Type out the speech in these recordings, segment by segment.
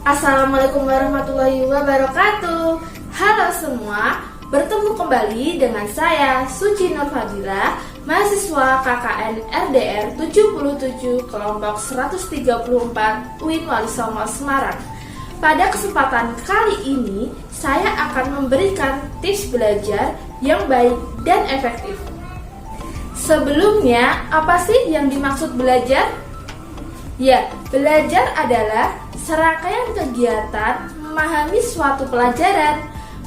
Assalamualaikum warahmatullahi wabarakatuh. Halo semua, bertemu kembali dengan saya Suci Nur Fadila, mahasiswa KKN RDR 77 kelompok 134 UIN Wali Songo Semarang. Pada kesempatan kali ini, saya akan memberikan tips belajar yang baik dan efektif. Sebelumnya, apa sih yang dimaksud belajar? Ya, belajar adalah serangkaian kegiatan memahami suatu pelajaran,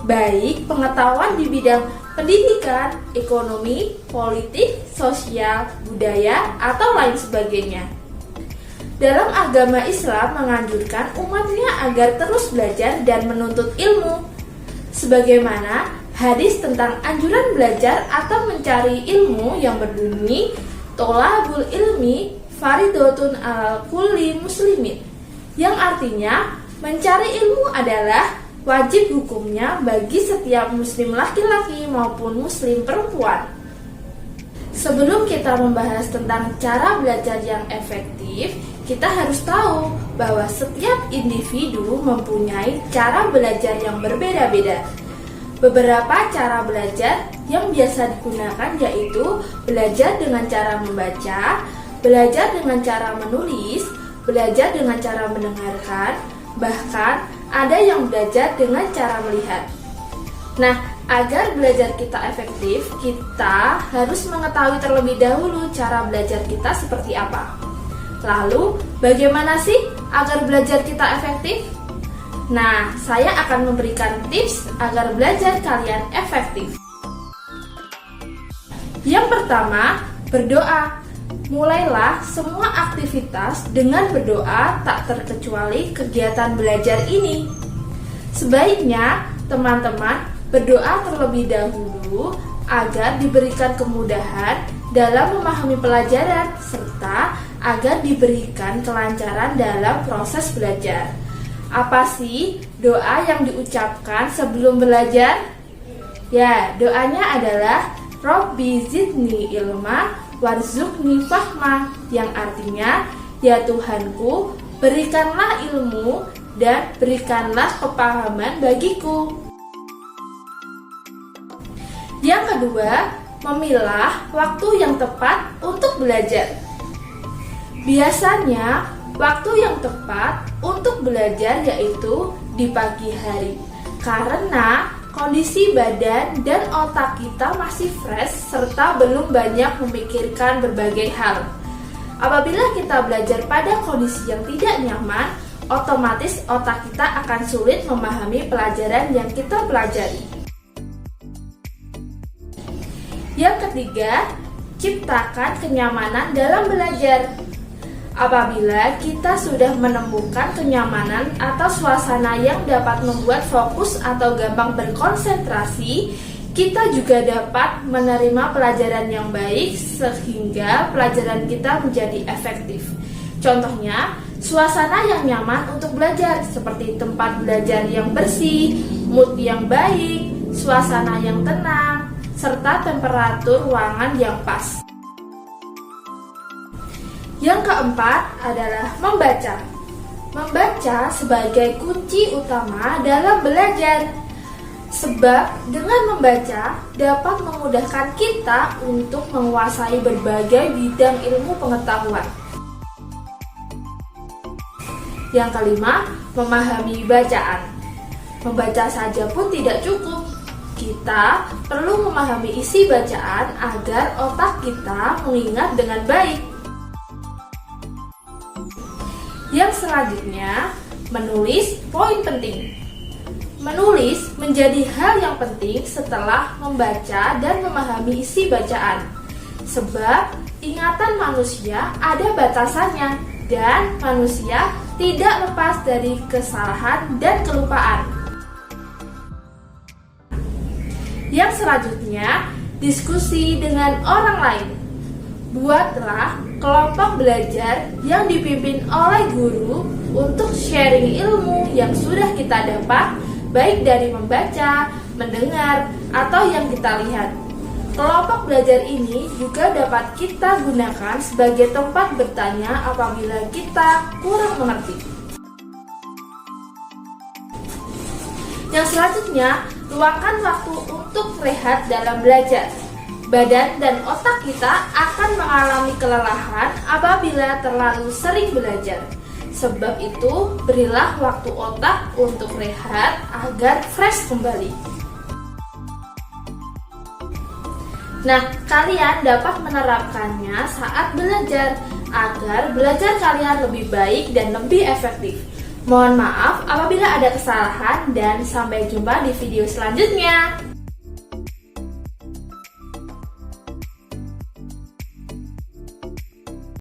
baik pengetahuan di bidang pendidikan, ekonomi, politik, sosial, budaya, atau lain sebagainya. Dalam agama Islam menganjurkan umatnya agar terus belajar dan menuntut ilmu. Sebagaimana hadis tentang anjuran belajar atau mencari ilmu yang berbunyi, "Tolabul ilmi faridotun alal kulli muslimin", yang artinya mencari ilmu adalah wajib hukumnya bagi setiap muslim laki-laki maupun muslim perempuan. Sebelum kita membahas tentang cara belajar yang efektif, kita harus tahu bahwa setiap individu mempunyai cara belajar yang berbeda-beda. Beberapa cara belajar yang biasa digunakan yaitu belajar dengan cara membaca, belajar dengan cara menulis, belajar dengan cara mendengarkan, bahkan ada yang belajar dengan cara melihat. Nah, agar belajar kita efektif, kita harus mengetahui terlebih dahulu cara belajar kita seperti apa. Lalu, bagaimana sih agar belajar kita efektif? Nah, saya akan memberikan tips agar belajar kalian efektif. Yang pertama, berdoa. Mulailah semua aktivitas dengan berdoa, tak terkecuali kegiatan belajar ini. Sebaiknya teman-teman berdoa terlebih dahulu agar diberikan kemudahan dalam memahami pelajaran serta agar diberikan kelancaran dalam proses belajar. Apa sih doa yang diucapkan sebelum belajar? Ya, doanya adalah Robbi zidni ilma warzuqni fahma, yang artinya, ya Tuhanku, berikanlah ilmu dan berikanlah kepahaman bagiku. Yang kedua, memilah waktu yang tepat untuk belajar. Biasanya, waktu yang tepat untuk belajar yaitu di pagi hari, karena kondisi badan dan otak kita masih fresh serta belum banyak memikirkan berbagai hal. Apabila kita belajar pada kondisi yang tidak nyaman, otomatis otak kita akan sulit memahami pelajaran yang kita pelajari. Yang ketiga, ciptakan kenyamanan dalam belajar. Apabila kita sudah menemukan kenyamanan atau suasana yang dapat membuat fokus atau gampang berkonsentrasi, kita juga dapat menerima pelajaran yang baik sehingga pelajaran kita menjadi efektif. Contohnya, suasana yang nyaman untuk belajar seperti tempat belajar yang bersih, mood yang baik, suasana yang tenang, serta temperatur ruangan yang pas. Yang keempat adalah membaca. Membaca sebagai kunci utama dalam belajar. Sebab dengan membaca dapat memudahkan kita untuk menguasai berbagai bidang ilmu pengetahuan. Yang kelima, memahami bacaan. Membaca saja pun tidak cukup. Kita perlu memahami isi bacaan agar otak kita mengingat dengan baik. Yang selanjutnya, menulis poin penting. Menulis menjadi hal yang penting setelah membaca dan memahami isi bacaan. Sebab ingatan manusia ada batasannya dan manusia tidak lepas dari kesalahan dan kelupaan. Yang selanjutnya, diskusi dengan orang lain. Buatlah kelompok belajar yang dipimpin oleh guru untuk sharing ilmu yang sudah kita dapat, baik dari membaca, mendengar, atau yang kita lihat. Kelompok belajar ini juga dapat kita gunakan sebagai tempat bertanya apabila kita kurang mengerti. Yang selanjutnya, luangkan waktu untuk rehat dalam belajar. Badan dan otak kita akan mengalami kelelahan apabila terlalu sering belajar. Sebab itu, berilah waktu otak untuk rehat agar fresh kembali. Nah, kalian dapat menerapkannya saat belajar agar belajar kalian lebih baik dan lebih efektif. Mohon maaf apabila ada kesalahan dan sampai jumpa di video selanjutnya.